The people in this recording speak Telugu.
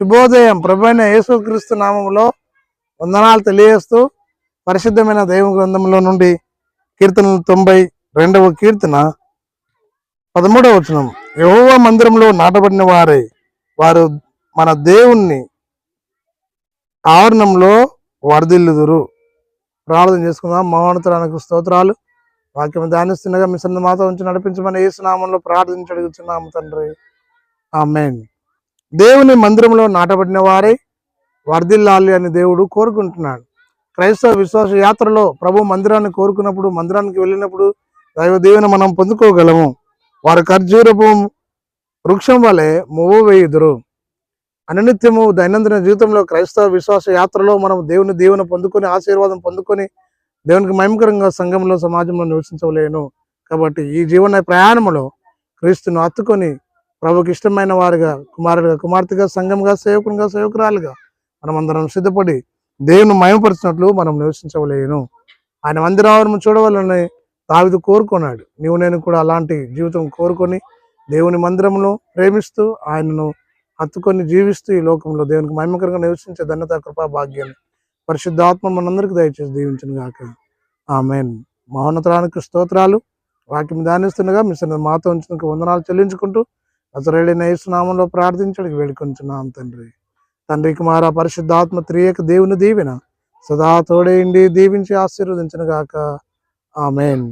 శుభోదయం. ప్రభువైన యేసుక్రీస్తు నామములో వందనాలు తెలియజేస్తూ పరిశుద్ధమైన దైవ గ్రంథంలో నుండి కీర్తన 92వ కీర్తన 13వ వచనం. యెహోవా మందిరంలో నాటబడిన వారు మన దేవుణ్ణి ఆవరణంలో వర్ధిల్లుదురు. ప్రార్థన చేసుకుందాం. మహోన్నతునికి స్తోత్రాలు. వాక్యం ధ్యానిస్తుండగా మీ సన్నిధి మాతో ఉంచి నడిపించమని యేసు నామంలో ప్రార్థించి అడుగుతున్నాము తండ్రి. ఆమేన్. దేవుని మందిరంలో నాటబడిన వారే వర్ధిల్లాలి అని దేవుడు కోరుకుంటున్నాడు. క్రైస్తవ విశ్వాస యాత్రలో ప్రభు మందిరాన్ని కోరుకున్నప్పుడు, మందిరానికి వెళ్ళినప్పుడు దైవ దీవెన మనం పొందుకోగలము. వారు ఖర్జూరపు వృక్షం వలె మువ్వ వేయుదురు. అనునిత్యము దైనందిన జీవితంలో క్రైస్తవ విశ్వాస యాత్రలో మనం దేవుని దీవెన పొందుకొని, ఆశీర్వాదం పొందుకొని దేవునికి మహిమకరంగా సంఘంలో, సమాజంలో నివసించలేను. కాబట్టి ఈ జీవన ప్రయాణంలో క్రీస్తును హత్తుకొని ప్రభుకి ఇష్టమైన వారిగా, కుమారుడిగా, కుమార్తెగా, సంఘంగా, సేవకునిగా, సేవకురాలుగా మనం అందరం సిద్ధపడి దేవుని మహిమపరిచినట్లు మనం నివసించలేను. ఆయన మందిరావరము చూడవాలని దావీదు కోరుకున్నాడు. నీవు నేను కూడా అలాంటి జీవితం కోరుకొని దేవుని మందిరంలో ప్రేమిస్తూ ఆయనను హత్తుకొని జీవిస్తూ ఈ లోకంలో దేవునికి మహిమకరంగా నివసించే ధన్యత, కృపా, భాగ్యాన్ని పరిశుద్ధాత్మ మనందరికీ దయచేసి దీవించును గాక. ఆమేన్. మహోన్నతానికి స్తోత్రాలు. వాక్యం ధ్యానిస్తుండగా మీ సన్నిధిలో మాతో ఉంచినందుకు వందనాలు చెల్లించుకుంటూ నజరేయుడైన యేసు నామములో ప్రార్థించడానికి వేడుకొంచున్నాం తండ్రి. తండ్రి, కుమార, పరిశుద్ధాత్మ త్రియేక దేవుని దీవెన సదా తోడేయండి, దీవించి ఆశీర్వదించును గాక. ఆమేన్.